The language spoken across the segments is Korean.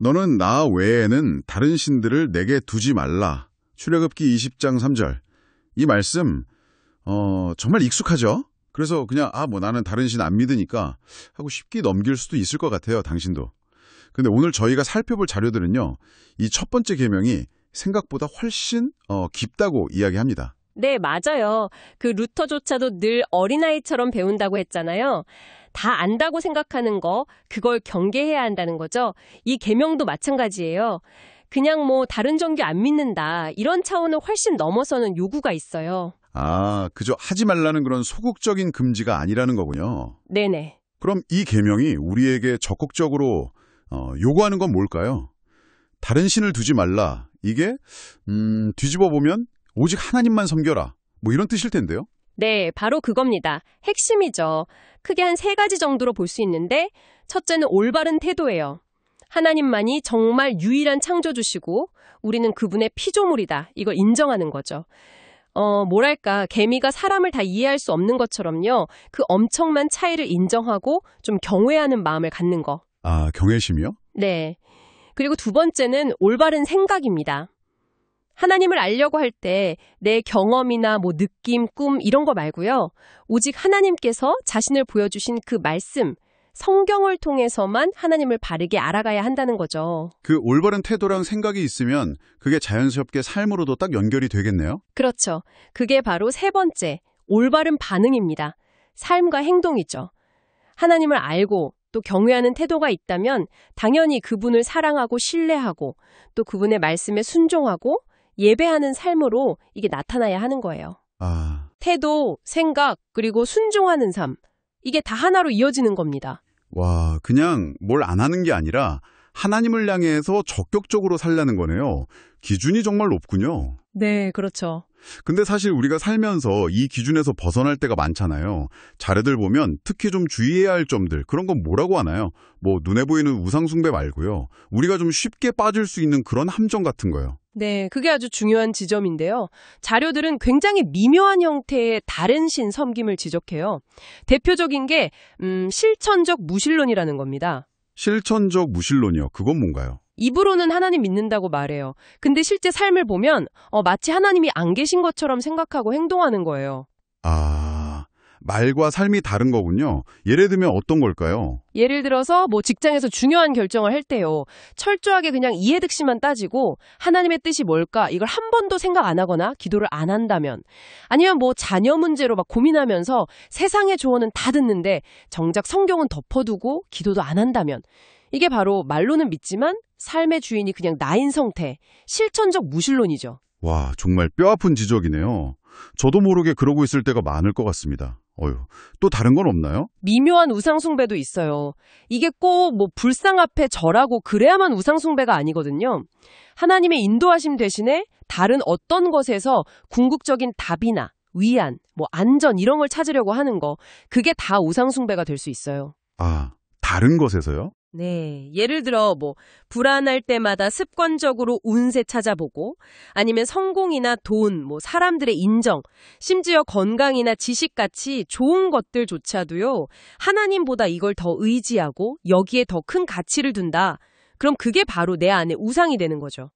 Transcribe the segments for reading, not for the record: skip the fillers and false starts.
너는 나 외에는 다른 신들을 내게 두지 말라. 출애굽기 20장 3절. 이 말씀 정말 익숙하죠? 그래서 그냥 나는 다른 신 안 믿으니까 하고 쉽게 넘길 수도 있을 것 같아요. 당신도. 근데 오늘 저희가 살펴볼 자료들은요. 이 첫 번째 계명이 생각보다 훨씬 깊다고 이야기합니다. 네, 맞아요. 그 루터조차도 늘 어린아이처럼 배운다고 했잖아요. 다 안다고 생각하는 거, 그걸 경계해야 한다는 거죠. 이 계명도 마찬가지예요. 그냥 다른 종교 안 믿는다, 이런 차원을 훨씬 넘어서는 요구가 있어요. 그저 하지 말라는 그런 소극적인 금지가 아니라는 거군요. 네네. 그럼 이 계명이 우리에게 적극적으로 요구하는 건 뭘까요? 다른 신을 두지 말라. 이게 뒤집어 보면 오직 하나님만 섬겨라. 이런 뜻일 텐데요. 네, 바로 그겁니다. 핵심이죠. 크게 한 3가지 정도로 볼 수 있는데, 첫째는 올바른 태도예요. 하나님만이 정말 유일한 창조주시고 우리는 그분의 피조물이다. 이걸 인정하는 거죠. 개미가 사람을 다 이해할 수 없는 것처럼요. 그 엄청난 차이를 인정하고 좀 경외하는 마음을 갖는 거. 경외심이요? 네. 그리고 두 번째는 올바른 생각입니다. 하나님을 알려고 할 때 내 경험이나 느낌, 꿈 이런 거 말고요. 오직 하나님께서 자신을 보여주신 그 말씀, 성경을 통해서만 하나님을 바르게 알아가야 한다는 거죠. 그 올바른 태도랑 생각이 있으면 그게 자연스럽게 삶으로도 딱 연결이 되겠네요. 그렇죠. 그게 바로 3번째, 올바른 반응입니다. 삶과 행동이죠. 하나님을 알고 또 경외하는 태도가 있다면 당연히 그분을 사랑하고 신뢰하고 또 그분의 말씀에 순종하고 예배하는 삶으로 이게 나타나야 하는 거예요. 태도, 생각, 그리고 순종하는 삶. 이게 다 하나로 이어지는 겁니다. 와, 그냥 뭘 안 하는 게 아니라 하나님을 향해서 적극적으로 살라는 거네요. 기준이 정말 높군요. 네, 그렇죠. 근데 사실 우리가 살면서 이 기준에서 벗어날 때가 많잖아요. 자료들 보면 특히 좀 주의해야 할 점들, 그런 건 뭐라고 하나요? 눈에 보이는 우상숭배 말고요. 우리가 좀 쉽게 빠질 수 있는 그런 함정 같은 거요. 네, 그게 아주 중요한 지점인데요. 자료들은 굉장히 미묘한 형태의 다른 신 섬김을 지적해요. 대표적인 게 실천적 무신론이라는 겁니다. 실천적 무신론이요? 그건 뭔가요? 입으로는 하나님 믿는다고 말해요. 근데 실제 삶을 보면 마치 하나님이 안 계신 것처럼 생각하고 행동하는 거예요. 말과 삶이 다른 거군요. 예를 들면 어떤 걸까요? 예를 들어서 직장에서 중요한 결정을 할 때요. 철저하게 그냥 이해득실만 따지고 하나님의 뜻이 뭘까 이걸 한 번도 생각 안 하거나 기도를 안 한다면, 아니면 자녀 문제로 막 고민하면서 세상의 조언은 다 듣는데 정작 성경은 덮어두고 기도도 안 한다면, 이게 바로 말로는 믿지만 삶의 주인이 그냥 나인 성태, 실천적 무신론이죠. 와, 정말 뼈아픈 지적이네요. 저도 모르게 그러고 있을 때가 많을 것 같습니다. 또 다른 건 없나요? 미묘한 우상숭배도 있어요. 이게 꼭 불상 앞에 절하고 그래야만 우상숭배가 아니거든요. 하나님의 인도하심 대신에 다른 어떤 것에서 궁극적인 답이나 위안, 안전 이런 걸 찾으려고 하는 거, 그게 다 우상숭배가 될 수 있어요. 다른 것에서요? 네, 예를 들어 불안할 때마다 습관적으로 운세 찾아보고, 아니면 성공이나 돈, 사람들의 인정, 심지어 건강이나 지식같이 좋은 것들조차도요, 하나님보다 이걸 더 의지하고 여기에 더 큰 가치를 둔다. 그럼 그게 바로 내 안에 우상이 되는 거죠.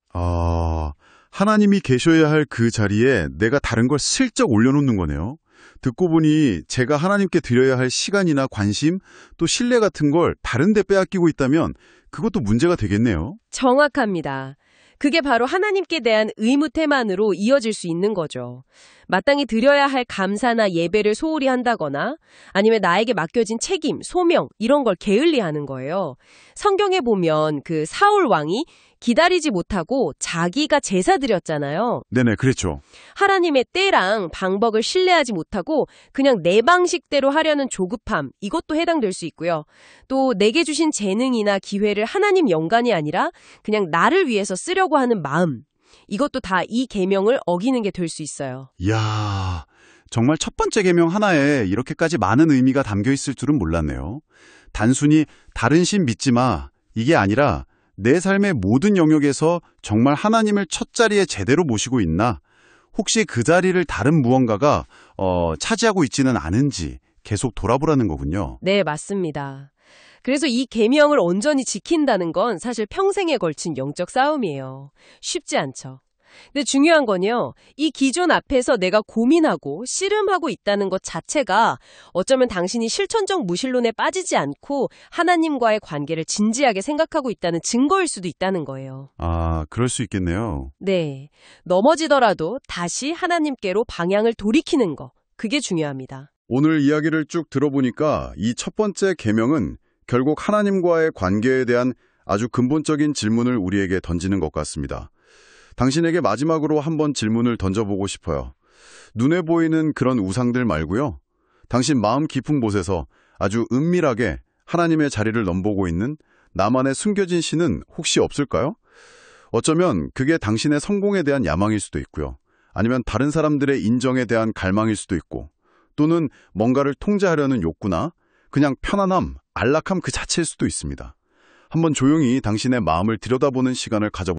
하나님이 계셔야 할 그 자리에 내가 다른 걸 슬쩍 올려놓는 거네요. 듣고 보니 제가 하나님께 드려야 할 시간이나 관심, 또 신뢰 같은 걸 다른 데 빼앗기고 있다면 그것도 문제가 되겠네요. 정확합니다. 그게 바로 하나님께 대한 의무태만으로 이어질 수 있는 거죠. 마땅히 드려야 할 감사나 예배를 소홀히 한다거나 아니면 나에게 맡겨진 책임, 소명 이런 걸 게을리하는 거예요. 성경에 보면 그 사울 왕이 기다리지 못하고 자기가 제사 드렸잖아요. 네네, 그랬죠. 하나님의 때랑 방법을 신뢰하지 못하고 그냥 내 방식대로 하려는 조급함, 이것도 해당될 수 있고요. 또 내게 주신 재능이나 기회를 하나님 영광이 아니라 그냥 나를 위해서 쓰려고 하는 마음, 이것도 다 이 계명을 어기는 게 될 수 있어요. 이야, 정말 첫 번째 계명 하나에 이렇게까지 많은 의미가 담겨 있을 줄은 몰랐네요. 단순히 다른 신 믿지 마, 이게 아니라 내 삶의 모든 영역에서 정말 하나님을 첫 자리에 제대로 모시고 있나? 혹시 그 자리를 다른 무언가가 차지하고 있지는 않은지 계속 돌아보라는 거군요. 네, 맞습니다. 그래서 이 계명을 온전히 지킨다는 건 사실 평생에 걸친 영적 싸움이에요. 쉽지 않죠. 근데 중요한 건요, 이 기존 앞에서 내가 고민하고 씨름하고 있다는 것 자체가 어쩌면 당신이 실천적 무신론에 빠지지 않고 하나님과의 관계를 진지하게 생각하고 있다는 증거일 수도 있다는 거예요. 아, 그럴 수 있겠네요. 네, 넘어지더라도 다시 하나님께로 방향을 돌이키는 거, 그게 중요합니다. 오늘 이야기를 쭉 들어보니까 이 첫 번째 계명은 결국 하나님과의 관계에 대한 아주 근본적인 질문을 우리에게 던지는 것 같습니다. 당신에게 마지막으로 한번 질문을 던져보고 싶어요. 눈에 보이는 그런 우상들 말고요. 당신 마음 깊은 곳에서 아주 은밀하게 하나님의 자리를 넘보고 있는 나만의 숨겨진 신은 혹시 없을까요? 어쩌면 그게 당신의 성공에 대한 야망일 수도 있고요. 아니면 다른 사람들의 인정에 대한 갈망일 수도 있고, 또는 뭔가를 통제하려는 욕구나 그냥 편안함, 안락함 그 자체일 수도 있습니다. 한번 조용히 당신의 마음을 들여다보는 시간을 가져보세요.